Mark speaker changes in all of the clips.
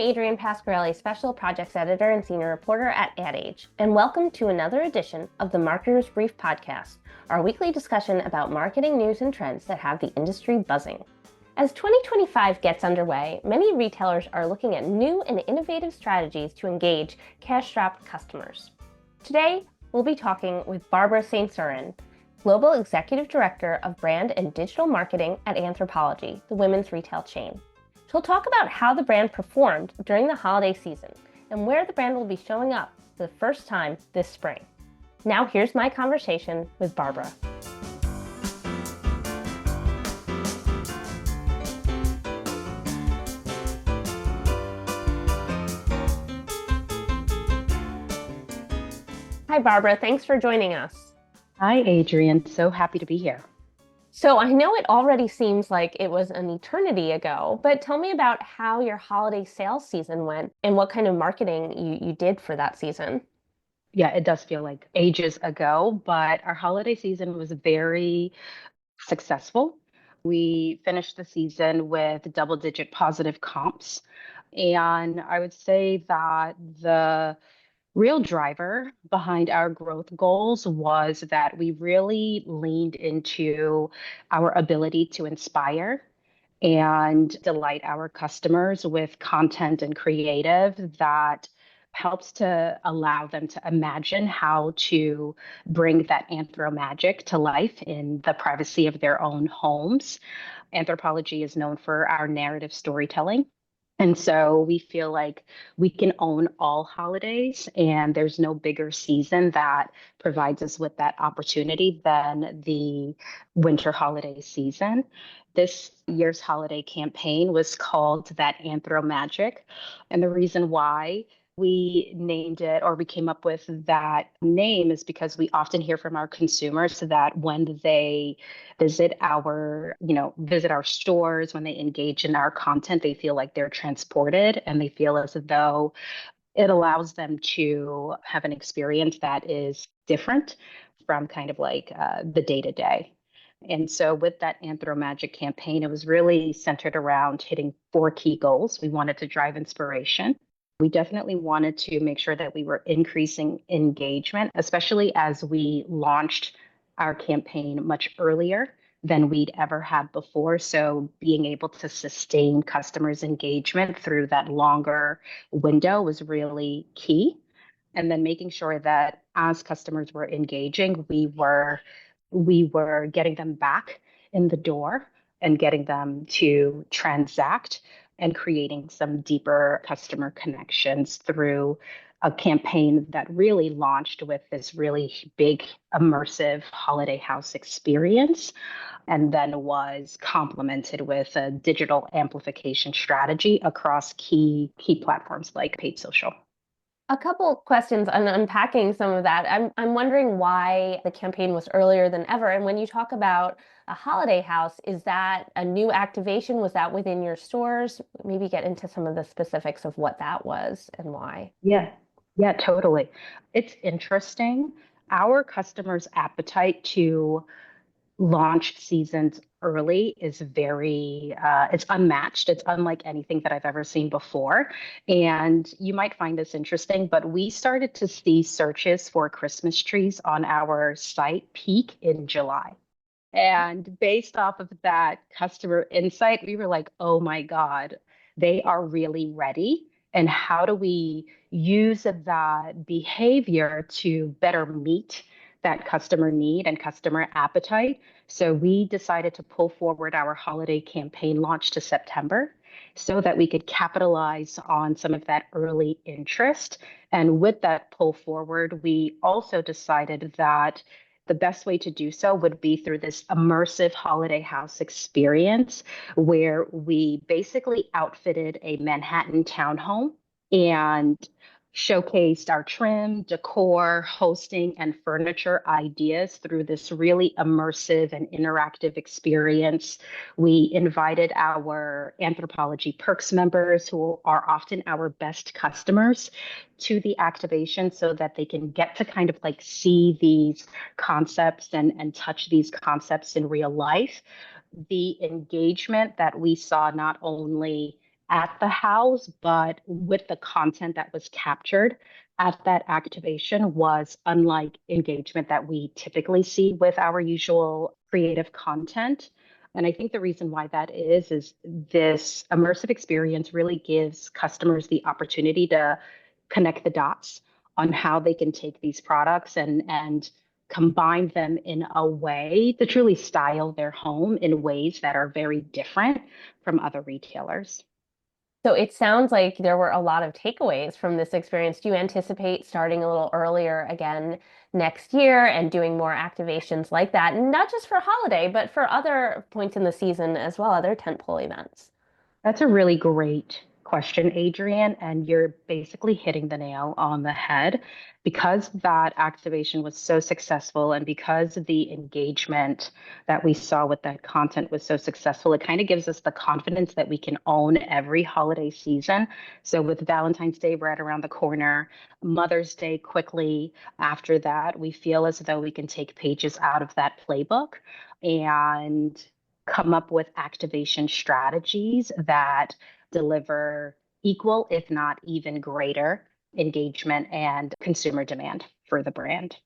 Speaker 1: Adrienne Pasquarelli, Special Projects Editor and Senior Reporter at Ad Age, and welcome to another edition of the Marketer's Brief Podcast, our weekly discussion about marketing news and trends that have the industry buzzing. As 2025 gets underway, many retailers are looking at new and innovative strategies to engage cash-strapped customers. Today, we'll be talking with Barbara St. Cyrin, Global Executive Director of Brand and Digital Marketing at Anthropologie, the women's retail chain. She'll talk about how the brand performed during the holiday season and where the brand will be showing up for the first time this spring. Now here's my conversation with Barbara. Hi, Barbara. Thanks for joining us.
Speaker 2: Hi, Adrienne. So happy to be here.
Speaker 1: So I know it already seems like it was an eternity ago, but tell me about how your holiday sales season went and what kind of marketing you did for that season.
Speaker 2: Yeah, it does feel like ages ago, but our holiday season was very successful. We finished the season with double-digit positive comps. And I would say that the real driver behind our growth goals was that we really leaned into our ability to inspire and delight our customers with content and creative that helps to allow them to imagine how to bring that anthro magic to life in the privacy of their own homes. Anthropologie is known for our narrative storytelling. And so we feel like we can own all holidays, and there's no bigger season that provides us with that opportunity than the winter holiday season. This year's holiday campaign was called That Anthro Magic. And the reason why we named it or we came up with that name is because we often hear from our consumers that when they visit our stores, when they engage in our content, they feel like they're transported and they feel as though it allows them to have an experience that is different from kind of like the day to day. And so, with that Anthro Magic campaign, it was really centered around hitting four key goals. We wanted to drive inspiration. We definitely wanted to make sure that we were increasing engagement, especially as we launched our campaign much earlier than we'd ever had before. So, being able to sustain customers' engagement through that longer window was really key. And then making sure that as customers were engaging, we were getting them back in the door and getting them to transact and creating some deeper customer connections through a campaign that really launched with this really big immersive holiday house experience and then was complemented with a digital amplification strategy across key platforms like paid social.
Speaker 1: A couple questions on unpacking some of that. I'm wondering why the campaign was earlier than ever. And when you talk about a holiday house, is that a new activation? Was that within your stores? Maybe get into some of the specifics of what that was and why.
Speaker 2: Yeah, yeah, totally. It's interesting. Our customers' appetite to launch seasons early is it's unmatched. It's unlike anything that I've ever seen before. And you might find this interesting, but we started to see searches for Christmas trees on our site peak in July. And based off of that customer insight, we were like, oh my God, they are really ready. And how do we use that behavior to better meet that customer need and customer appetite? So we decided to pull forward our holiday campaign launch to September so that we could capitalize on some of that early interest. And with that pull forward, we also decided that the best way to do so would be through this immersive holiday house experience where we basically outfitted a Manhattan townhome and showcased our trim, decor, hosting, and furniture ideas through this really immersive and interactive experience. We invited our Anthropologie Perks members, who are often our best customers, to the activation so that they can get to kind of like see these concepts and touch these concepts in real life. The engagement that we saw not only at the house, but with the content that was captured at that activation was unlike engagement that we typically see with our usual creative content. And I think the reason why that is this immersive experience really gives customers the opportunity to connect the dots on how they can take these products and combine them in a way to truly style their home in ways that are very different from other retailers.
Speaker 1: So it sounds like there were a lot of takeaways from this experience. Do you anticipate starting a little earlier again next year and doing more activations like that? Not just for holiday, but for other points in the season as well, other tentpole events.
Speaker 2: That's a really great question, Adrienne, and you're basically hitting the nail on the head. Because that activation was so successful and because the engagement that we saw with that content was so successful, it kind of gives us the confidence that we can own every holiday season. So, with Valentine's Day right around the corner, Mother's Day quickly after that, we feel as though we can take pages out of that playbook and come up with activation strategies that deliver equal, if not even greater, engagement and consumer demand for the brand.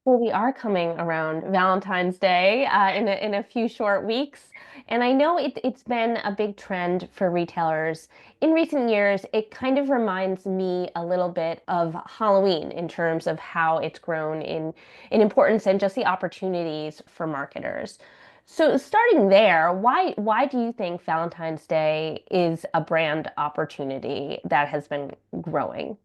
Speaker 1: Well, we are coming around Valentine's Day in a few short weeks, and I know it's been a big trend for retailers in recent years. It kind of reminds me a little bit of Halloween in terms of how it's grown in importance and just the opportunities for marketers. So, starting there, why do you think Valentine's Day is a brand opportunity that has been growing?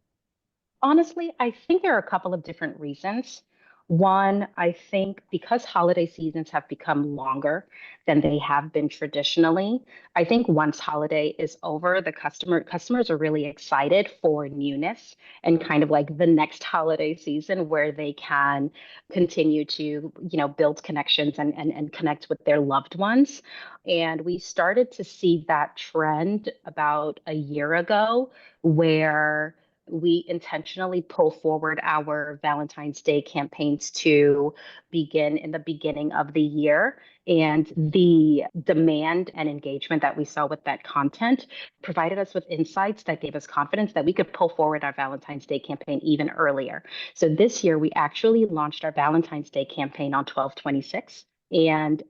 Speaker 2: Honestly, I think there are a couple of different reasons. One, I think because holiday seasons have become longer than they have been traditionally, I think once holiday is over, the customers are really excited for newness and kind of like the next holiday season where they can continue to, build connections and connect with their loved ones. And we started to see that trend about a year ago where we intentionally pull forward our Valentine's Day campaigns to begin in the beginning of the year. And the demand and engagement that we saw with that content provided us with insights that gave us confidence that we could pull forward our Valentine's Day campaign even earlier. So this year, we actually launched our Valentine's Day campaign on 12/26. And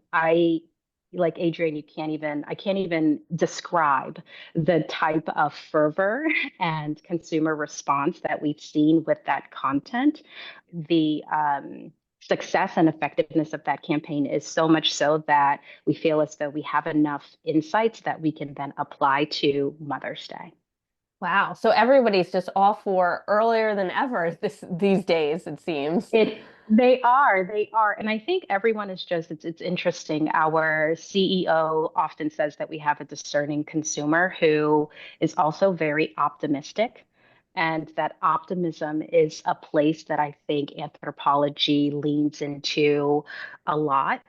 Speaker 2: like Adrienne, I can't even describe the type of fervor and consumer response that we've seen with that content. The success and effectiveness of that campaign is so much so that we feel as though we have enough insights that we can then apply to Mother's Day.
Speaker 1: Wow. So everybody's just all for earlier than ever these days, it seems.
Speaker 2: They are. And I think everyone is just, it's interesting. Our CEO often says that we have a discerning consumer who is also very optimistic. And that optimism is a place that I think anthropology leans into a lot.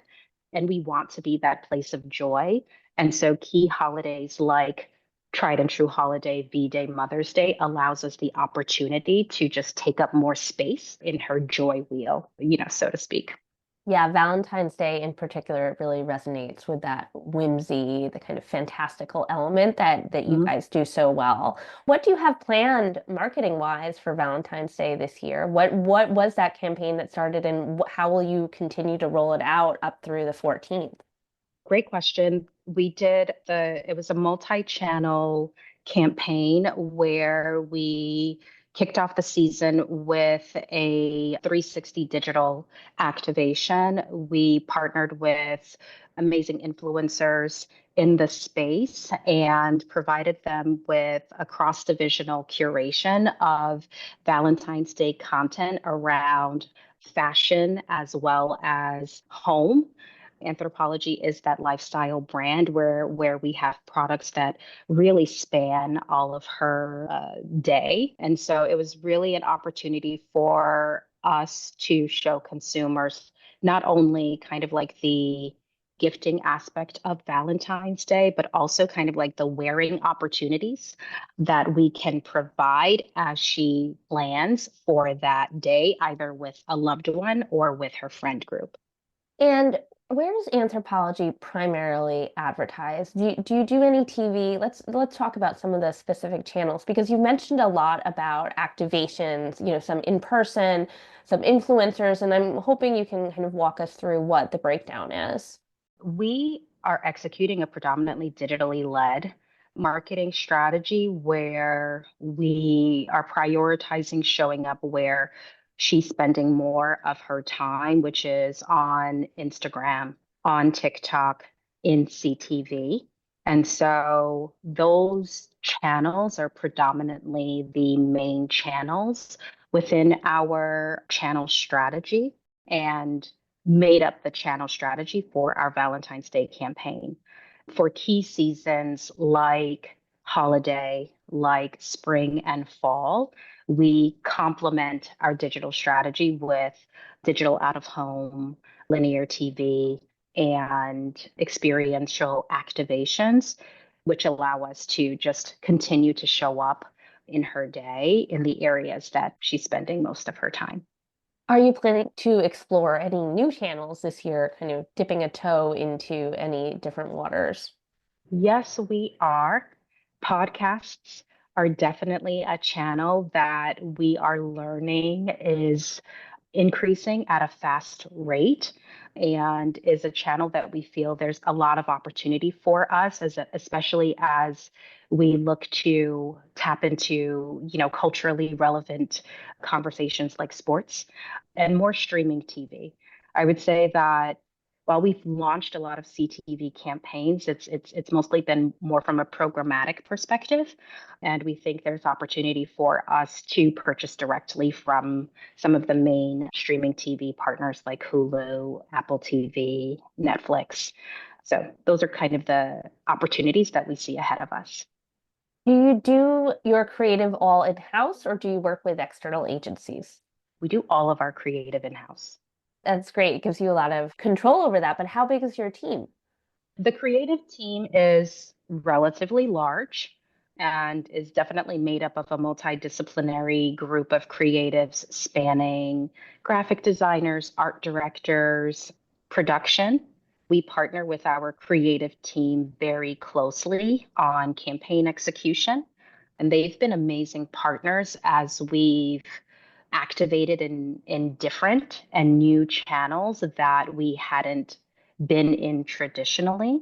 Speaker 2: And we want to be that place of joy. And so key holidays like tried and true holiday, V-Day, Mother's Day allows us the opportunity to just take up more space in her joy wheel, so to speak.
Speaker 1: Yeah, Valentine's Day in particular really resonates with that whimsy, the kind of fantastical element that you
Speaker 2: Mhm.
Speaker 1: guys do so well. What do you have planned marketing wise for Valentine's Day this year? What was that campaign that started and how will you continue to roll it out up through the 14th?
Speaker 2: Great question. It was a multi-channel campaign where we kicked off the season with a 360 digital activation. We partnered with amazing influencers in the space and provided them with a cross-divisional curation of Valentine's Day content around fashion as well as home. Anthropologie is that lifestyle brand where we have products that really span all of her day. And so it was really an opportunity for us to show consumers not only kind of like the gifting aspect of Valentine's Day, but also kind of like the wearing opportunities that we can provide as she plans for that day, either with a loved one or with her friend group.
Speaker 1: And where does Anthropologie primarily advertise? Do you do any TV? Let's talk about some of the specific channels because you mentioned a lot about activations, some in person, some influencers, and I'm hoping you can kind of walk us through what the breakdown is.
Speaker 2: We are executing a predominantly digitally led marketing strategy where we are prioritizing showing up where she's spending more of her time, which is on Instagram, on TikTok, in CTV. And so those channels are predominantly the main channels within our channel strategy. And made up the channel strategy for our Valentine's Day campaign. For key seasons like holiday, like spring and fall, we complement our digital strategy with digital out of home, linear TV, and experiential activations, which allow us to just continue to show up in her day in the areas that she's spending most of her time.
Speaker 1: Are you planning to explore any new channels this year, kind of dipping a toe into any different waters?
Speaker 2: Yes, we are. Podcasts are definitely a channel that we are learning is increasing at a fast rate and is a channel that we feel there's a lot of opportunity for us especially as we look to tap into culturally relevant conversations like sports and more streaming TV. I would say that while we've launched a lot of CTV campaigns, it's mostly been more from a programmatic perspective, and we think there's opportunity for us to purchase directly from some of the main streaming TV partners like Hulu, Apple TV, Netflix. So those are kind of the opportunities that we see ahead of us.
Speaker 1: Do you do your creative all in-house or do you work with external agencies?
Speaker 2: We do all of our creative in-house.
Speaker 1: That's great. It gives you a lot of control over that, but how big is your team?
Speaker 2: The creative team is relatively large and is definitely made up of a multidisciplinary group of creatives spanning graphic designers, art directors, production. We partner with our creative team very closely on campaign execution, and they've been amazing partners as we've activated in different and new channels that we hadn't been in traditionally.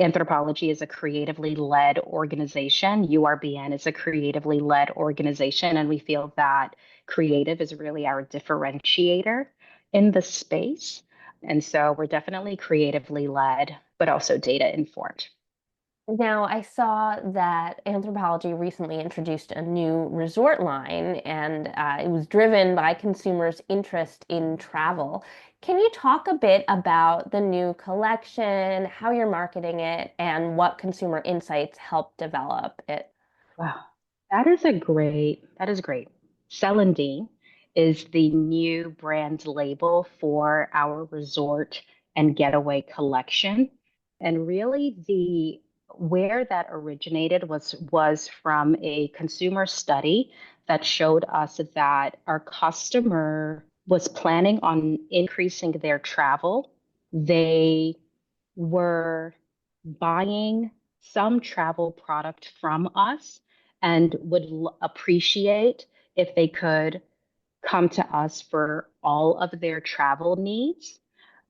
Speaker 2: Anthropologie is a creatively led organization. URBN is a creatively led organization. And we feel that creative is really our differentiator in the space. And so we're definitely creatively led, but also data informed.
Speaker 1: Now, I saw that Anthropologie recently introduced a new resort line, and it was driven by consumers' interest in travel. Can you talk a bit about the new collection, how you're marketing it, and what consumer insights help develop it?
Speaker 2: Wow. That is great. Celandine is the new brand label for our resort and getaway collection. And really the where that originated was from a consumer study that showed us that our customer was planning on increasing their travel. They were buying some travel product from us and would appreciate if they could come to us for all of their travel needs.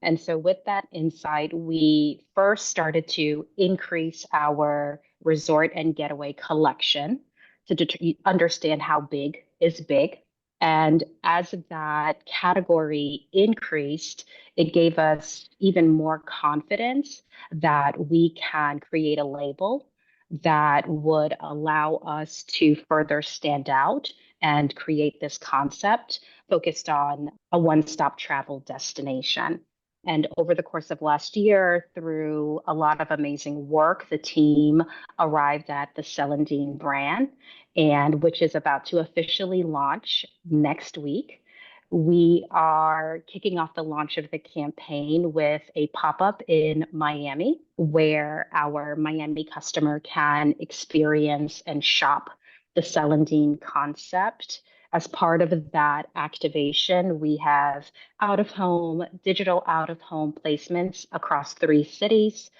Speaker 2: And so, with that insight, we first started to increase our resort and getaway collection to understand how big is big. And as that category increased, it gave us even more confidence that we can create a label that would allow us to further stand out and create this concept focused on a one stop travel destination. And over the course of last year, through a lot of amazing work, the team arrived at the Celandine brand, and which is about to officially launch next week. We are kicking off the launch of the campaign with a pop up in Miami, where our Miami customer can experience and shop the Celandine concept As part of that activation, we have digital out of home placements across 3 cities.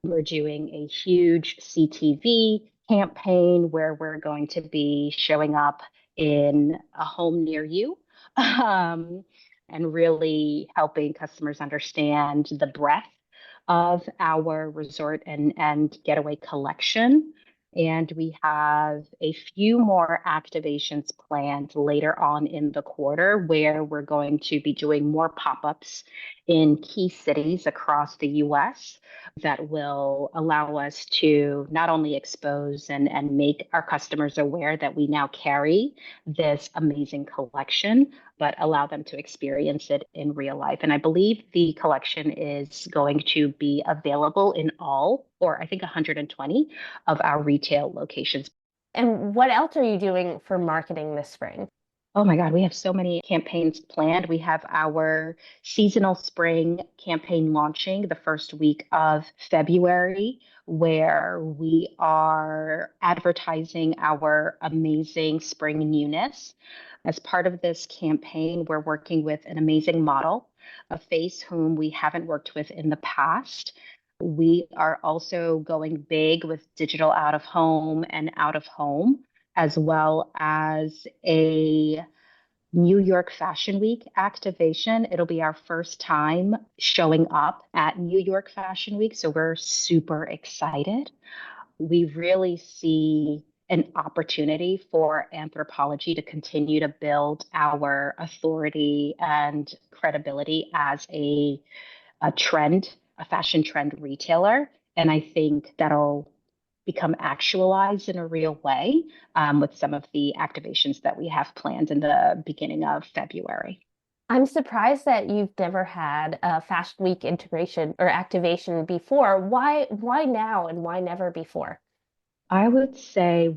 Speaker 2: We're doing a huge CTV campaign where we're going to be showing up in a home near you, um, and really helping customers understand the breadth of our resort and getaway collection. And we have a few more activations planned later on in the quarter where we're going to be doing more pop ups in key cities across the US that will allow us to not only expose and make our customers aware that we now carry this amazing collection, but allow them to experience it in real life. And I believe the collection is going to be available in all, or I think 120 of our retail locations.
Speaker 1: And what else are you doing for marketing this spring?
Speaker 2: Oh my God, we have so many campaigns planned. We have our seasonal spring campaign launching the first week of February, where we are advertising our amazing spring newness. As part of this campaign, we're working with an amazing model, a face whom we haven't worked with in the past. We are also going big with digital out of home and out of home, as well as a New York Fashion Week activation. It'll be our first time showing up at New York Fashion Week, so we're super excited. We really see an opportunity for Anthropologie to continue to build our authority and credibility as a fashion trend retailer. And I think that'll become actualized in a real way with some of the activations that we have planned in the beginning of February.
Speaker 1: I'm surprised that you've never had a Fashion Week integration or activation before. Why now and why never before?
Speaker 2: I would say,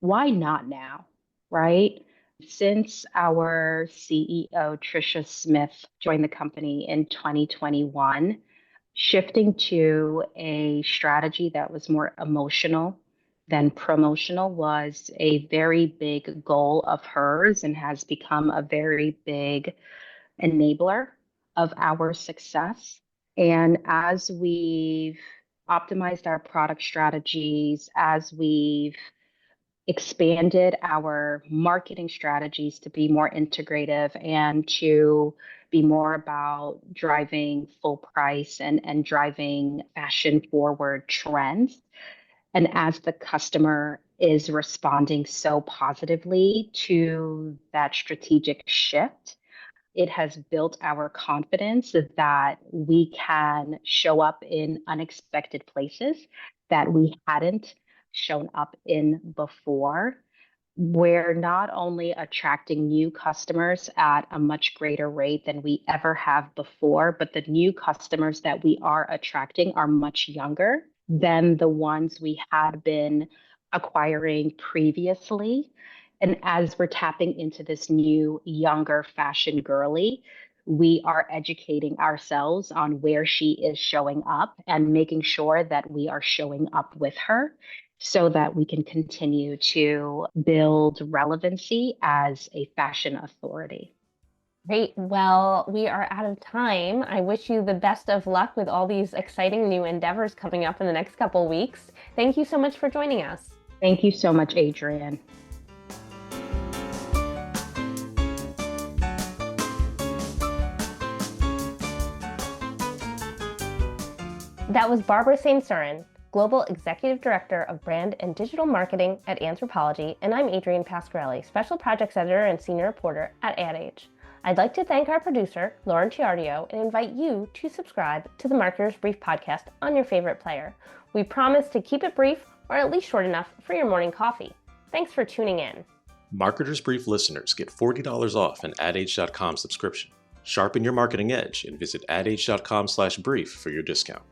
Speaker 2: why not now, right? Since our CEO, Tricia Smith, joined the company in 2021, shifting to a strategy that was more emotional than promotional was a very big goal of hers and has become a very big enabler of our success. And as we've optimized our product strategies, as we've expanded our marketing strategies to be more integrative and to be more about driving full price and driving fashion forward trends. And as the customer is responding so positively to that strategic shift, it has built our confidence that we can show up in unexpected places that we hadn't shown up in before. We're not only attracting new customers at a much greater rate than we ever have before, but the new customers that we are attracting are much younger than the ones we had been acquiring previously. And as we're tapping into this new, younger fashion girly, we are educating ourselves on where she is showing up and making sure that we are showing up with her so that we can continue to build relevancy as a fashion authority.
Speaker 1: Great. Well, we are out of time. I wish you the best of luck with all these exciting new endeavors coming up in the next couple weeks. Thank you so much for joining us.
Speaker 2: Thank you so much, Adrienne.
Speaker 1: That was Barbara St. Surin, Global Executive Director of Brand and Digital Marketing at Anthropologie, and I'm Adrienne Pasquarelli, Special Projects Editor and Senior Reporter at Ad Age. I'd like to thank our producer, Lauren Chiardio, and invite you to subscribe to the Marketer's Brief podcast on your favorite player. We promise to keep it brief, or at least short enough for your morning coffee. Thanks for tuning in.
Speaker 3: Marketer's Brief listeners get $40 off an adage.com subscription. Sharpen your marketing edge and visit adage.com/brief for your discount.